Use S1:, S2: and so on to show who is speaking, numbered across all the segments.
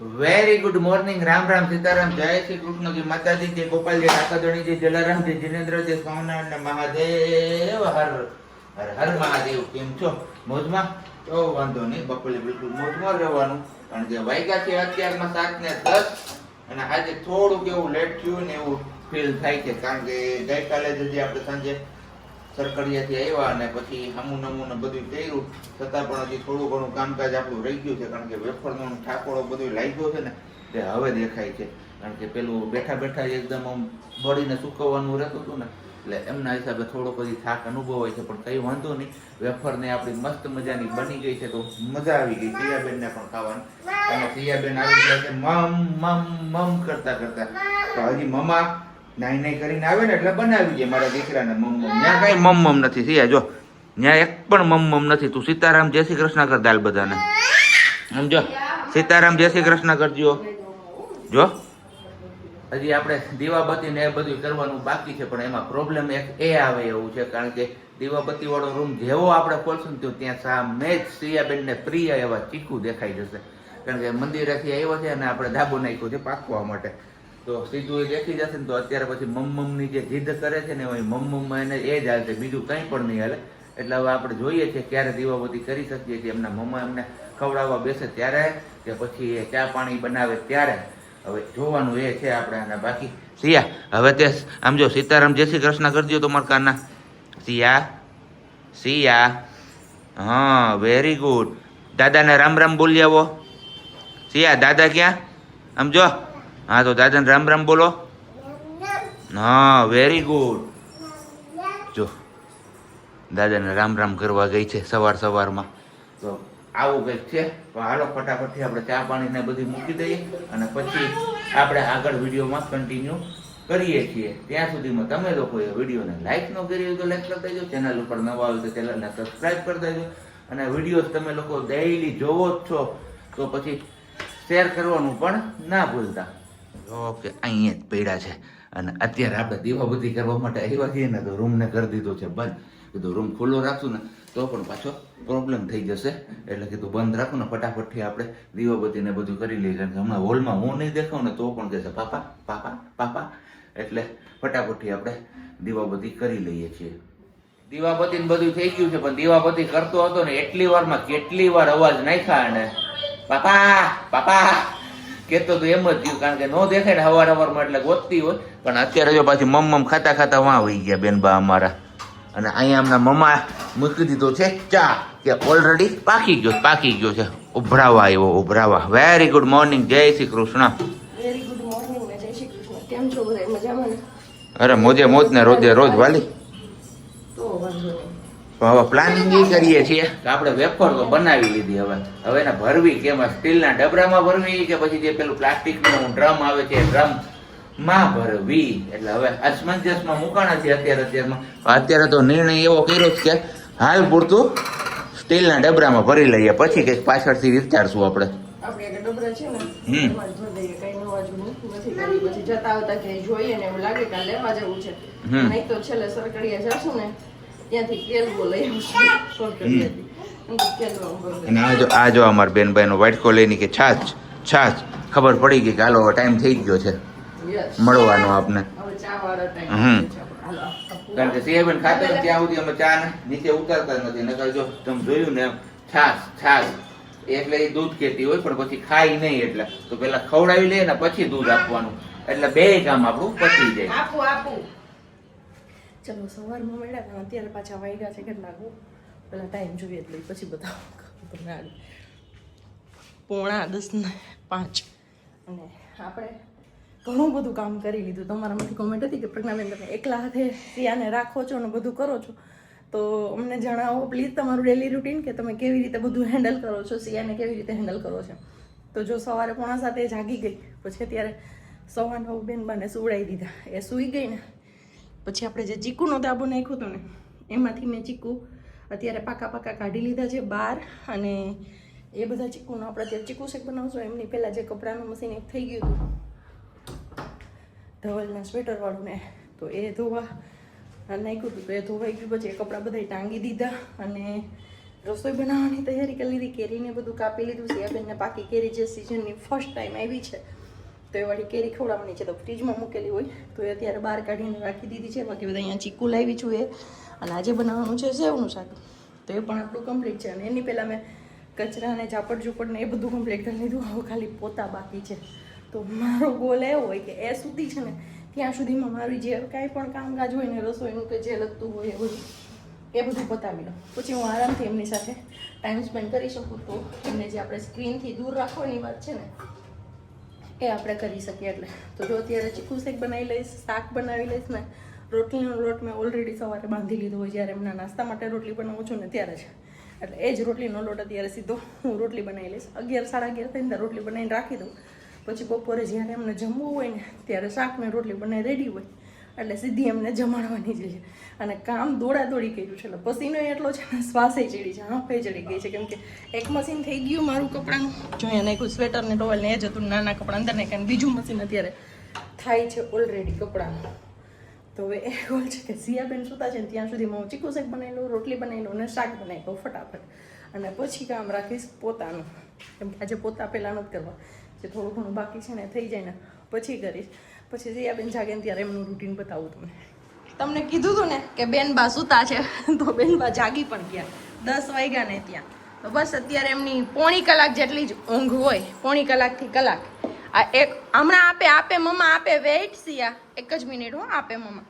S1: Very good morning. Ram Ram, Sitaram, જય શ્રી કૃષ્ણજી, માતાજી, જય ગોપાલજી, કાકાધણીજી, જલારામજી, જિનેન્દ્રજી, સ્વામિનારાયણ મહાદેવ. હર હર હર મહાદેવ. કેમ છો? મોજમાં? તો વાંધો નહીં, બપોરે બિલકુલ મોજમાં રહેવાનું. કારણ કે વાગ્યા છે અત્યારમાં 7:10 અને આજે થોડુંક એવું લેટ થયું ને એવું ફીલ થાય છે. કારણ કે ગઈકાલે જ આપણે સાંજે સરકડિયાથી આવ્યા અને પછી હમું નમું ને બધું કર્યું, છતાં પણ હજી થોડું ઘણું કામકાજ આપણું રહી ગયું છે. કારણ કે વેફરનો ઠાકોરો બધું લાગ્યો છે ને તે હવે દેખાય છે. કારણ કે પેલું બેઠા બેઠા એકદમ આમ બળીને સુકવવાનું રહેતું હતું ને, એટલે એમના હિસાબે થોડો બધી થાક અનુભવાય છે. પણ કંઈ વાંધો નહીં, વેફરને આપણી મસ્ત મજાની બની ગઈ છે તો મજા આવી ગઈ સિયાબેનને પણ ખાવાની. અને સિયાબેન આવી ગયા છે મમ કરતા કરતા. તો હજી મમા નાઈ નાઈ કરીને આવે ને એટલે બનાવી જાય મારા દીકરાને મમ. ત્યાં કઈ મમ નથી સિયા, જો ત્યાં એક પણ મમ નથી. તું સીતારામ જય શ્રી કૃષ્ણ કર દાલ બધાને, સમજો. સીતારામ જય શ્રી કૃષ્ણ કરજો. જો હજી આપણે દીવાબત્તી ને એ બધું કરવાનું બાકી છે, પણ એમાં પ્રોબ્લેમ એક એ આવે એવું છે. કારણ કે દીવાબત્તી વાળો રૂમ જેવો આપણે ખોલશું ને ત્યાં સામે જ સિયાબેનને પ્રિય એવા ચીકુ દેખાઈ જશે. કારણ કે મંદિરેથી આવ્યો છે અને આપણે ધાબો નાખ્યો છે પાકવા માટે, તો સીધું એ દેખી જશે ને તો અત્યારે પછી મમ્મની જે જીદ કરે છે ને એ મમ્મમાં એને એ જ હાલશે, બીજું કંઈ પણ નહીં હાલે. એટલે હવે આપણે જોઈએ છીએ ક્યારે દીવાબત્તી કરી શકીએ છીએ. એમના મમ્મા એમને ખવડાવવા બેસે ત્યારે કે પછી એ ચા પાણી બનાવે ત્યારે, હવે જોવાનું એ છે આપણે. અને બાકી સિયા હવે તે આમ જો સીતારામ જય શ્રી કૃષ્ણ કરજો તમારા કાના. સિયા સિયા, હા વેરી ગુડ. દાદાને રામ રામ બોલી આવો. સિયા દાદા ક્યાં? આમ જો, હા તો દાદાને રામ રામ બોલો. હા વેરી ગુડ. જો દાદાને રામ રામ કરવા ગઈ છે સવાર સવારમાં. તો આવું કંઈક છે. તો હાલો ફટાફટથી આપણે ચા પાણીને બધી મૂકી દઈએ અને પછી આપણે આગળ વિડીયોમાં કન્ટિન્યુ કરીએ છીએ. ત્યાં સુધીમાં તમે લોકોએ વિડીયોને લાઈક ન કરી હોય તો લાઈક કરી દેજો, ચેનલ ઉપર નવા આવે તો ચેનલને સબસ્ક્રાઈબ કરી દેજો. અને વિડીયો તમે લોકો ડેઈલી જોવો જ છો તો પછી શેર કરવાનું પણ ના ભૂલતા. ઓકે, અહીંયા જ પડ્યા છે અને અત્યારે આપણે દીવાબત્તી કરવા માટે આવ્યા છીએ ને તો રૂમને કરી દીધો છે બંધ. કીધું રૂમ ખુલ્લો રાખશું ને તો પણ પાછો પ્રોબ્લેમ થઈ જશે, એટલે કીધું બંધ રાખું ને ફટાફટથી આપણે દીવાબત્તીને બધું કરી લઈએ. કારણ કે હમણાં હોલમાં હું નહીં દેખાઉં ને તો પણ કહેશે પાપા પાપા પાપા, એટલે ફટાફટથી આપણે દીવાબત્તી કરી લઈએ છીએ. દીવાબત્તી ને બધું થઈ ગયું છે, પણ દીવાબત્તી કરતો હતો ને એટલી વારમાં કેટલી વાર અવાજ નાખ્યા અને પાપા પાપા કેતો તો એમ જ થયું. કારણ કે નો દેખાય ને હવાર હવારમાં એટલે ગોતતી હોય. પણ અત્યારે જો પાછી મમ ખાતા ખાતા વાં વહી ગયા બેનબા અમારા. અને અહીંયા એમના મમ્મા મૂકી દીધો છે ચા, કે ઓલરેડી પાકી ગયો છે. ઉભરાવા આવ્યો, ઉભરાવા. વેરી ગુડ મોર્નિંગ, જય Shri Krishna.
S2: Very good morning ને જય શ્રી કૃષ્ણ. કેમ છો બધા? મજામાં ને?
S1: અરે મોજે મોજ ને રોજે રોજ વાલી.
S2: તો વાંધો નહીં.
S1: તો હવે પ્લાનિંગ એ કરીએ છીએ કે આપણે વેફર તો બનાવી લીધી, હવે એને ભરવી કેમાં? સ્ટીલના ડબરામાં ભરવી કે પછી જે પેલું પ્લાસ્ટિકનું ડ્રમ આવે છે ડ્રમ માં ભરવી? એટલે હવે અસમંજસમાં મુકાણા છે અત્યારે તો નિર્ણય એવો કર્યો છે કે હાલ પૂરતું સ્ટીલના ડબરામાં ભરી લઈએ, પછી કંઈક પાછળથી વિચારશું આપણે.
S2: આપણે એક ડબરા છે ને એમાં જ ભરી દઈએ, કઈ નવા જૂનું નથી કરી. પછી જતા આવતા કે જોઈએ ને એવું લાગે કે લેવા જવું છે, નહીં તો છેલ્લે સરકડિયા જશું ને ત્યાંથી કેલવો લઈ આવશું સરકડિયાથી.
S1: અને આ જો અમારા બેનભાઈ નો વાટકો લઈને કે છાછ ખબર પડી ગઈ કે હાલો ટાઈમ થઈ ગયો છે મળવાનો આપને. કારણ કે સિયાબેન ખાતે ત્યાં સુધી અમે ચા નીચે ઉતારતા નથી. નકર જો તમે જોયું ને છાશ એટલે એ દૂધ કેતી હોય પણ પછી ખાઈ નહીં, એટલે તો પેલા ખવડાવી લે ને પછી દૂધ આપવાનું, એટલે બે કામ આપણું પતી જાય.
S2: ચલો સવારમાં મળ્યા અત્યારે પાછા વાગ્યા છે કેટલા? પેલા ટાઈમ જોઈએ એટલે પછી બતાવો તમને. 9:45 અને આપણે ઘણું બધું કામ કરી લીધું. તમારામાંથી કોમેન્ટ હતી કે પ્રજ્ઞાબેન તમે એકલા હાથે સિયાને રાખો છો ને બધું કરો છો, તો અમને જણાવો પ્લીઝ તમારું ડેલી રૂટીન કે તમે કેવી રીતે બધું હેન્ડલ કરો છો, સિયાને કેવી રીતે હેન્ડલ કરો છો. તો જો સવારે 6:45 જાગી ગઈ, પછી અત્યારે 9:15 બેનબાને સુવડાવી દીધા. એ સૂઈ ગઈ ને પછી આપણે જે ચીકુનો દાબો નાખ્યો હતો ને એમાંથી મેં ચીકુ અત્યારે પાકા કાઢી લીધા છે બહાર. અને એ બધા ચીકુનો આપણે અત્યારે ચીકુ શેક બનાવશું. એમની પહેલાં જે કપડાનું મશીન એક થઈ ગયું હતું ધવલના સ્વેટરવાળું ને, તો એ ધોવા નાખ્યું હતું તો એ ધોવાઈ ગયું. પછી એ કપડાં બધા ટાંગી દીધા અને રસોઈ બનાવવાની તૈયારી કરી લીધી, કેરીને બધું કાપી લીધું. સિયાબેનને પાકી કેરી જે સિઝનની ફર્સ્ટ ટાઈમ આવી છે તો એ વાળી કેરી ખવડાવવાની છે, તો ફ્રીજમાં મૂકેલી હોય તો એ અત્યારે બહાર કાઢીને રાખી દીધી છે. બાકી બધા અહીંયા ચીકુ લાવી છું એ, અને આજે બનાવવાનું છે સેવનું શાક, તો એ પણ આપણું કમ્પ્લીટ છે. અને એની પહેલાં મેં કચરા અને ઝાપડ ઝૂપડ ને એ બધું કમ્પ્લીટ કરી લીધું. હવે ખાલી પોતા બાકી છે. તો મારો ગોલ એવો હોય કે એ સુધી છે ને ત્યાં સુધીમાં મારું જે કાંઈ પણ કામકાજ હોય ને રસોઈનું કે જે લગતું હોય એ બધું પતાવી લો, પછી હું આરામથી એમની સાથે ટાઈમ સ્પેન્ડ કરી શકું. તો એમને જે આપણે સ્ક્રીનથી દૂર રાખવાની વાત છે ને એ આપણે કરી શકીએ. એટલે તો જો અત્યારે ચીકુ શેક બનાવી લઈશ, શાક બનાવી લઈશ ને રોટલીનો લોટ મેં ઓલરેડી સવારે બાંધી લીધો હોય, જ્યારે એમના નાસ્તા માટે રોટલી બનાવું છું ને ત્યારે છે. એટલે એ જ રોટલીનો લોટ અત્યારે સીધો હું રોટલી બનાવી લઈશ. 11 સાડા 11 થઈને રોટલી બનાવીને રાખી દઉં. પછી બપોરે જ્યારે એમને જમવું હોય ને ત્યારે શાક ને રોટલી બનાવી રેડી હોય એટલે સીધી એમને જમાડવાની જ છે. અને કામ દોડાદોડી કર્યું છે એટલે પસીનો એટલો છે ને શ્વાસે ચડી છે, આંખે ચડી ગઈ છે. કેમ કે એક મશીન થઈ ગયું મારું કપડાનું, જો અહીંયા નાખ્યું સ્વેટર ને ટોવેલ ને એ જ હતું, નાના કપડાં અંદર નાખ્યા. બીજું મશીન અત્યારે થાય છે ઓલરેડી કપડાનું. તો હવે એ ગોલ છે કે સિયાબેન સુતા છે ને ત્યાં સુધીમાં હું ચીકુ શેક બનાવી લઉં, રોટલી બનાવી લઉં અને શાક બનાવી લઉં ફટાફટ. અને પછી કામ રાખીશ પોતાનું, કેમ કે આજે પોતા પહેલાં નથી કરવા, જે થોડું ઘણું બાકી છે ને થઈ જાય ને પછી કરીશ. પછી સિયાબેન જાગે ને ત્યારે એમનું રૂટીન બતાવું તમને. તમને કીધું હતું ને કે બેનબા સુતા છે, તો બેનબા જાગી પણ ગયા 10 વાગ્યા ને ત્યાં. તો બસ અત્યારે એમની પોણી કલાક જેટલી જ ઊંઘ હોય, પોણી કલાકથી કલાક. આ એક હમણાં આપે મમ્મા આપે, વેઇટ સિયા 1 જ મિનિટ હો, આપે મમ્મા.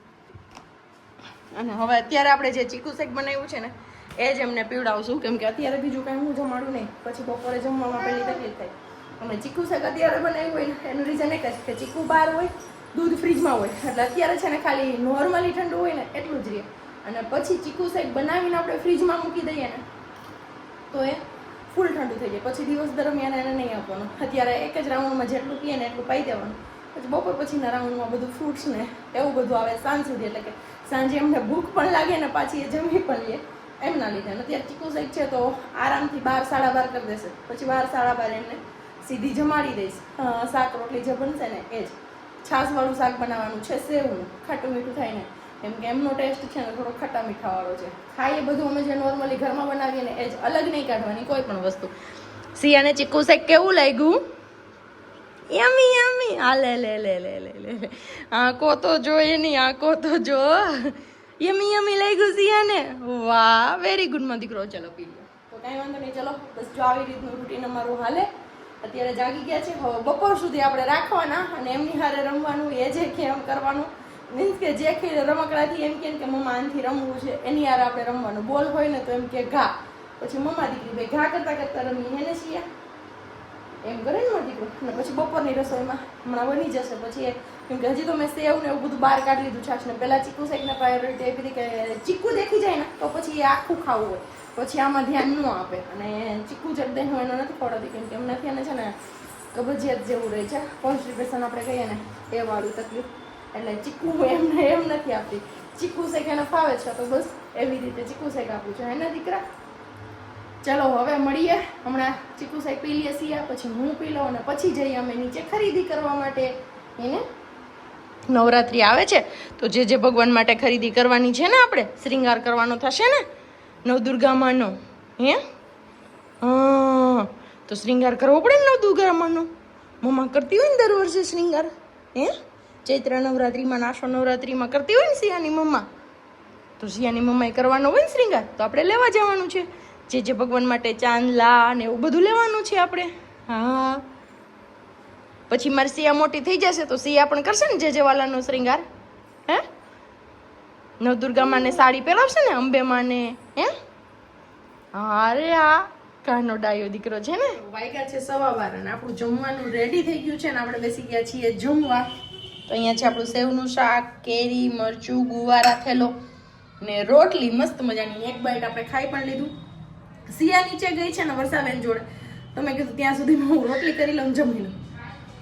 S2: અને હવે અત્યારે આપણે જે ચીકુ શેક બનાવ્યું છે ને એ જ એમને પીવડાવશું, કેમ કે અત્યારે બીજું કાંઈ હું જમાડું નહીં, પછી બપોરે જમવામાં પહેલી તકલીફ થાય. અને ચીકુ શેક અત્યારે બનાવ્યું હોય ને એનું રીઝન એક જ કે ચીકુ બહાર હોય, દૂધ ફ્રીજમાં હોય, એટલે અત્યારે છે ને ખાલી નોર્મલી ઠંડુ હોય ને એટલું જ રહે. અને પછી ચીકુ શેક બનાવીને આપણે ફ્રીજમાં મૂકી દઈએ ને તો એ ફૂલ ઠંડુ થઈ જાય. પછી દિવસ દરમિયાન એને નહીં આપવાનું. અત્યારે એક જ રાઉન્ડમાં જેટલું પીએ ને એટલું પાઈ દેવાનું. પછી બપોર પછીના રાઉન્ડમાં બધું ફ્રૂટ્સ ને એવું બધું આવે સાંજ સુધી, એટલે કે સાંજે એમને ભૂખ પણ લાગે ને પાછી એ જમી પણ લે એમના લીધે. અને અત્યારે ચીકુ શેક છે તો આરામથી 12 સાડા 12 કરી દેશે. પછી 12 સાડા 12 એમને સીધી જમાડી દઈશ. શાક રોટલી જે બનશે ને એ જ છાશવાળું શાક બનાવવાનું છે, સેવનું ખાટું મીઠું થાય ને, કેમ કે એમનો ટેસ્ટ છે ને થોડો ખટ્ટા મીઠાવાળો છે. ખાઈએ બધું અમે જે નોર્મલી ઘરમાં બનાવીએ ને એ જ, અલગ નહીં કાઢવાની કોઈ પણ વસ્તુ. સિયાને ચીકુ શેક કેવું લાગ્યું? યમી યમી. આ લે લે લે લે લે લે આંખો તો જો એની, આંખો તો જો. યમી યમી લાગ્યું સિયાને? વાહ, વેરી ગુડ માં દીકરો. ચલો પી લો. તો કાંઈ વાંધો નહીં, ચલો બસ જો આવી રીતનું રૂટીન અમારું હાલે. અત્યારે જાગી ગયા છે, હવે બપોર સુધી આપણે રાખવાના અને એમની હારે રમવાનું, એ જે કે એમ કરવાનું. મીન્સ કે જે કે રમકડાથી એમ કે મમ્મા આનથી રમવું છે એની હારે આપણે રમવાનું. બોલ હોય ને તો એમ કે ઘા, પછી મમ્મા દીકરી ભાઈ ઘા કરતા કરતા રમી, હે ને સિયા એમ કરે ને મારો દીકરો. અને પછી બપોરની રસોઈમાં હમણાં બની જશે. પછી કેમ કે હજી તો મેં સેવ ને એવું બધું બહાર કાઢી લીધું છાશ ને. પહેલાં ચીકુ શેકને પ્રાયોરિટી આપી હતી કે ચીકુ દેખી જાય ને તો પછી એ આખું ખાવું હોય, પછી આમાં ધ્યાન ન આપે. અને ચીકુ જગદે હું એનો નથી ખવડાવતી, કેમ કે એમનાથી એને છે ને કબજિયાત જેવું રહે છે, કોન્સ્ટિપેશન આપણે કહીએ ને એ વાળું તકલીફ. એટલે ચીકુ એમને એમ નથી આપતી. ચીકુ શેક એને ફાવે છે તો બસ એવી રીતે ચીકુ શેક આપું છું, એના દીકરા. ચલો હવે મળીએ, હમણાં ચીકુ શેક પી લઈએ સિયા, પછી હું પી લઉં અને પછી જઈએ અમે નીચે ખરીદી કરવા માટે. એને નવરાત્રિ આવે છે તો જે ભગવાન માટે ખરીદી કરવાની છે ને, આપણે શ્રીંગાર કરવાનો થશે ને નવદુર્ગામાંનો. હે હા, તો શ્રીંગાર કરવો પડે ને નવદુર્ગામાંનો. મમ્મા કરતી હોય ને દર વર્ષે શ્રીંગાર. હે ચૈત્ર નવરાત્રિમાં, નાશો નવરાત્રિમાં કરતી હોય ને સિયાની મમ્મા, તો સિયાની મમ્માએ કરવાનો હોય ને શ્રીંગાર, તો આપણે લેવા જવાનું છે. જે ભગવાન માટે ચાંદલા ને એવું બધું લેવાનું છે આપણે. હા, પછી મારી સિયા મોટી થઈ જશે તો સિયા પણ કરશે ને જે વાલાનો શ્રીંગાર. હે નવદુર્ગામાં ને સાડી પહેરાવશે ને, અંબેમાં ને. હે અરે આ કાનો ડાયો દીકરો છે ને. વાગ્યા છે 12:15 અને આપણું જમવાનું રેડી થઈ ગયું છે ને આપણે બેસી ગયા છીએ જમવા. તો અહીંયા છે આપણું સેવનું શાક, કેરી, મરચું, ગુવારા થેલો ને રોટલી મસ્ત મજાની. એક બાઈટ આપણે ખાઈ પણ લીધું. સિયા નીચે ગઈ છે ને વર્ષાબેન જોડે, તો મેં કીધું ત્યાં સુધી હું રોટલી કરી લઉં, જમી લઉં.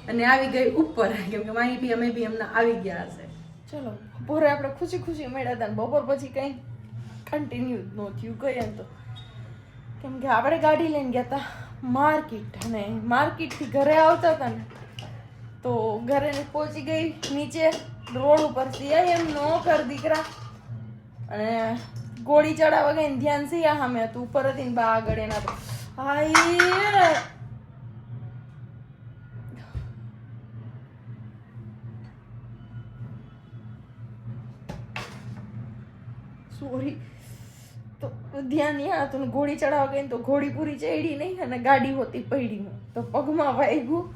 S2: અને આવી ગઈ ઉપર, કેમ કે માહી બી અમે બી એમના આવી ગયા હશે. ચલો બપોરે આપણે ખુશી ખુશી મળ્યા હતા, બપોર પછી કંઈ કન્ટિન્યુ ન થયું કહીએ તો. કેમ કે આપણે ગાડી લઈને ગયા હતા માર્કેટ, અને માર્કેટથી ઘરે આવતા હતા ને તો ઘરે પહોંચી ગઈ નીચે રોડ ઉપર. સિયા એમ નો કર દીકરા. અને ગોળી ચડાવવા ગઈ ને ધ્યાન સિયા સામે હતું ઉપર હતી ને બા આગળ એના તો હાય સોરી તો ધ્યાન યા હતું ને ગોળી ચડાવવા ગઈ ને તો ઘોડી પૂરી ચડી નહીં અને ગાડી હોતી પડીમાં તો પગમાં વાગ્યું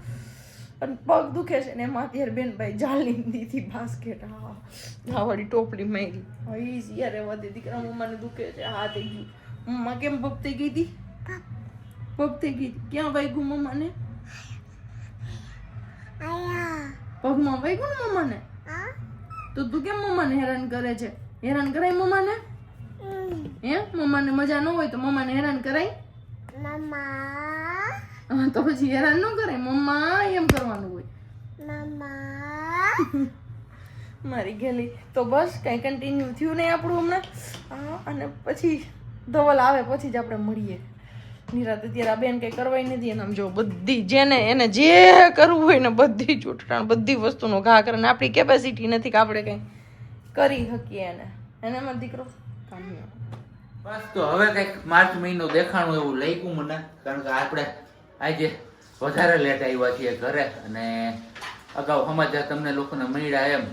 S2: અને પગ દુખે છે ને એમાં અત્યારે બેનભાઈ જાળી દીધી બાસ્કેટ હા વળી ટોપલી મારી હઈ યારે વધી દીકરા મમ્માને દુખે છે હા થઈ ગયું મમ્મા કેમ પગ થઈ ગઈ હતી પગ થઈ ગઈ હતી ક્યાં વાગ્યું મમ્માને પગમાં વાગ્યું ને મમ્માને તો તું કેમ મમ્માને હેરાન કરે છે હેરાન કરાય મમ્માને હે મમ્માને મજા ન હોય તો મમ્માને હેરાન કરાય હા તો પછી હેરાન ન કરાય મમ્મા એમ કરવાનું હોય મારી ગેલી તો બસ કઈ કન્ટિન્યુ થયું નહીં આપણું હમણાં અને પછી ધવલ આવે પછી જ આપણે મળીએ નિરાતે અત્યારે આ બેન કઈ કરવાય નથી એને આમ જો બધી જેને એને જે કરવું હોય ને બધી ચૂંટણ બધી વસ્તુનો ઘા કરે ને આપણી કેપેસિટી નથી કે આપણે કઈ કરી શકીએ એને એમાં દીકરો કામ્યો
S1: બસ તો હવે કંઈક માર્ચ મહિનો દેખાણું એવું લાગ્યું મને કારણ કે આપણે આજે વધારે લેટ આવ્યા છીએ ઘરે અને અગાઉ સમાચાર તમને લોકોને મળ્યા એમ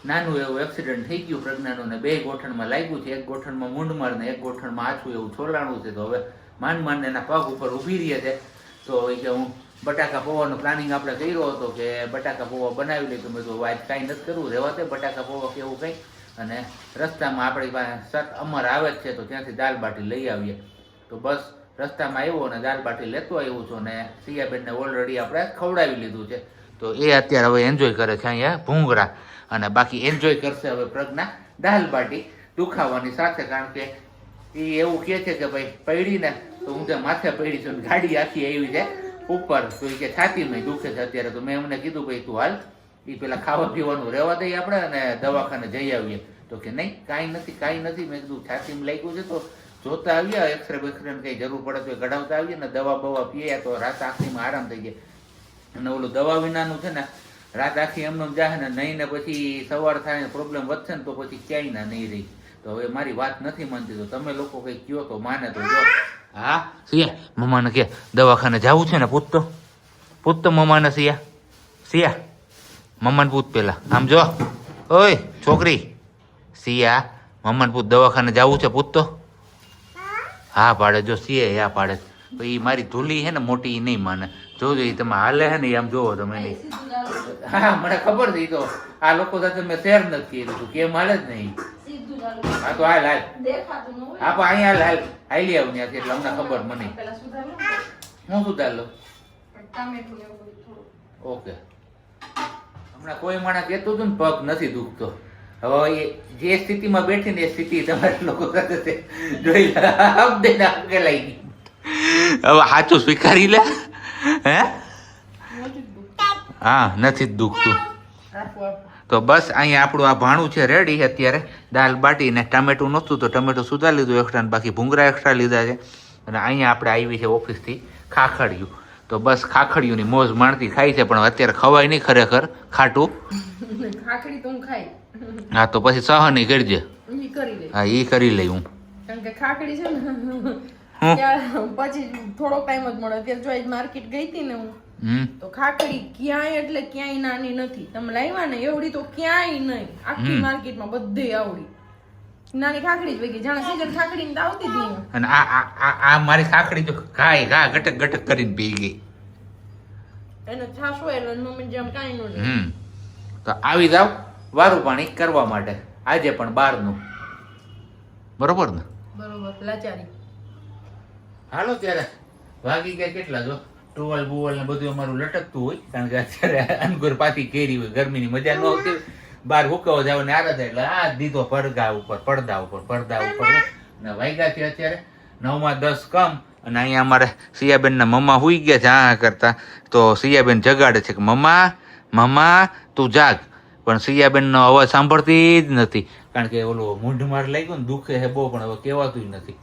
S1: નાનું એવું એક્સિડન્ટ થઈ ગયું પ્રજ્ઞાનું ને 2 ગોઠણમાં લાગ્યું છે એક ગોઠણમાં મૂંઢમાર ને એક ગોઠણમાં આછું એવું છોલાણું છે તો હવે માંડ એના પગ ઉપર ઊભી રહે છે તો એ કે હું બટાકા પૌવાનો પ્લાનિંગ આપણે કર્યો હતો કે બટાકા પૌવા બનાવી લઈ તો મેં તો આજ કાંઈ નથી કરવું રહેવા તે બટાકા પૌવા કેવું કંઈ અને રસ્તામાં આપણી પાસે અમર આવે જ છે તો ત્યાંથી દાલ બાટી લઈ આવીએ તો બસ રસ્તામાં આવ્યો અને દાલ બાટી લેતો આવ્યું છું અને સિયાબેનને ઓલરેડી આપણે ખવડાવી લીધું છે તો એ અત્યારે હવે એન્જોય કરે છે અહીંયા ભૂંગળા અને બાકી એન્જોય કરશે હવે પ્રજ્ઞા દાલ બાટી દુખાવાની સાથે કારણ કે એ એવું કહે છે કે ભાઈ પડીને તો હું ત્યાં માથે પડી છું ગાડી આખી આવી છે ઉપર તો એ કે છાતીમાં દુખે છે અત્યારે તો મેં એમને કીધું ભાઈ તું હાલ એ પેલા ખાવા પીવાનું રહેવા દઈએ આપણે અને દવાખાને જઈ આવીએ તો કે નહીં કાંઈ નથી મેં કીધું છાતીમાં લાગ્યું છે તો જોતા આવીએ એક્સરે બેક્સરેની કંઈ જરૂર પડે તો કઢાવતા આવીએ ને દવા બવા પીએ તો રાત આખીમાં આરામ થઈ જાય અને ઓલું દવા વિનાનું છે ને રાત આખી એમને જાય ને નહીં ને પછી સવાર થાય ને પ્રોબ્લેમ વધશે ને તો પછી ક્યાંય ના નહીં રહી તો હવે મારી વાત નથી માનતી તો તમે લોકો કંઈ કયો તો માને તો જો હા સિયા મમ્માને કે દવાખાને જવું છે ને પૂછતો મમ્માને સિયા મમ્માને પૂછ પેલા આમ જો ઓય છોકરી સિયા મમ્માને પૂછ દવાખાને જવું છે પૂછતો હા પાડે જો સિયા હા પાડે એ મારી ધૂલી છે ને મોટી એ નહીં માને જોજો એ તમે હાલે છે ને આમ જોવો તમે નહીં હા મને ખબર છે તો આ લોકો સાથે મેં શેર નથી કર્યું કેમ હાલે જ નહીં હા તો હાલ હા પણ અહીંયા હાલ હાલી આવું ત્યાંથી એટલે અમને ખબર મને હું સુધાર લઉં ઓકે હમણાં કોઈ માણસ કહેતું હતું ને પગ નથી દુખતો હવે એ જે સ્થિતિમાં બેઠી ને એ સ્થિતિ તમારા લોકો સાથે જોઈ ઉકેલાઈ ગઈ હવે સાચું સ્વીકારી લે હે હા નથી જ દુખતું તો બસ અહીંયા આપણું આ ભાણું છે રેડી અત્યારે દાલ બાટી ને ટામેટું નહોતું તો ટમેટું સુધા લીધું એક્સ્ટ્રા ને બાકી ભૂંગળા એક્સ્ટ્રા લીધા છે અને અહીંયા આપણે આવી છે ઓફિસથી ખાખડિયું તો બસ ખાખડિયુંની મોજ માણતી ખાઈ છે પણ અત્યારે ખવાય નહીં ખરેખર ખાટું
S2: ખાખડી તો હું ખાઈ
S1: હા તો પછી સહની કરજે હા એ કરી લઈ હું
S2: કારણ કે ખાખડી છે ને પછી થોડો ટાઈમ જ મળે અત્યારે જો માર્કેટ ગઈ હતી ને હું તો ખાખડી ક્યાંય એટલે ક્યાંય નાની નથી તમે લાવ્યા ને એવડી તો ક્યાંય નહીં આખી માર્કેટમાં બધે આવડી નાની ખાખડી જ વગી જાણે સીઝન ખાખડી ને આવતી હતી
S1: અને આ મારી ખાખડી તો ખાય ઘા ગટક ગટક કરીને પી ગઈ
S2: એને છાસ હોય એટલે મમ્મી જેમ કાંઈ ન
S1: તો આવી જાવ વારું પાણી કરવા માટે આજે પણ બહારનું બરોબર ને
S2: બરોબર લાચારી
S1: હાલો ત્યારે વાગી ગયા કેટલા જો ટોવલ બોવલ ને બધું અમારું લટકતું હોય કારણ કે અત્યારે અનગુર પાછી કેરી હોય ગરમીની મજા ન આવતી બહાર હુકાવા જવાની આદત એટલે આ દીધો પડદા ઉપર ને વાગ્યા છે અત્યારે 9:10 કમ અને અહીંયા અમારે સિયાબેનના મમ્મા હુઈ ગયા છે આ કરતા તો સિયાબેન જગાડે છે કે મમ્મા તું જાગ પણ સિયાબેનનો અવાજ સાંભળતી જ નથી કારણ કે ઓલું મૂંઢમાર લાગ્યું ને દુખે છે બહુ પણ હવે કહેવાતું નથી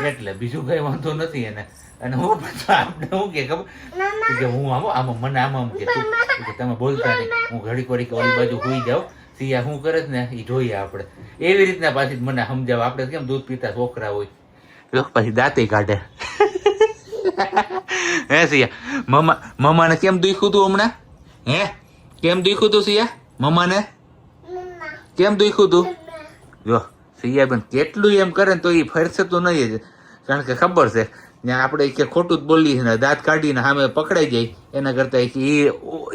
S1: એટલે બીજું કઈ વાંધો નથી એને અને હું આપણે શું કે ખબર કે હું આમ મને આમ કે તમે બોલતા નહીં હું ઘડીક વળી ઓલી બાજુ હોઈ જાઉં સિયા શું કરે છે ને એ જોઈએ આપણે. એવી રીતના પાછી મને સમજાવે. આપણે કેમ દૂધ પીતા છોકરા હોય, જો પછી દાંતે કાઢે. હે સિયા, મમ્માને કેમ દુખ્યું તું હમણાં? હે કેમ દુખ્યું તું સિયા? મમ્માને કેમ દુખ્યું તું? જો સિયા બેન કેટલું એમ કરે ને તો એ ફરશે તો નહીં જ, કારણ કે ખબર છે ત્યાં આપણે કે ખોટું જ બોલીએ ને દાંત કાઢીને સામે પકડાઈ જાય એના કરતા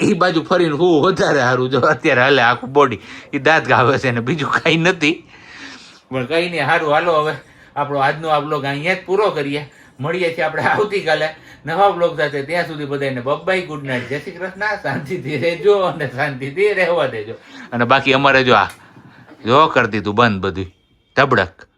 S1: એ બાજુ ફરીને હું વધારે સારું. જો અત્યારે હાલે આખું બોડી એ દાંત ગાવે છે ને બીજું કાંઈ નથી. પણ કંઈ નહીં, સારું. હાલો હવે આપણો આજનો આ બ્લોગ અહીંયા જ પૂરો કરીએ. મળીએ છીએ આપણે આવતીકાલે નવા બ્લોગ સાથે. ત્યાં સુધી બધાને બબ્બાઈ, ગુડ નાઇટ, જય શ્રી કૃષ્ણ. શાંતિથી રહેજો અને શાંતિથી રહેવા દેજો. અને બાકી અમારે જો આ જો કરી દીધું બંધ બધું ધબડક.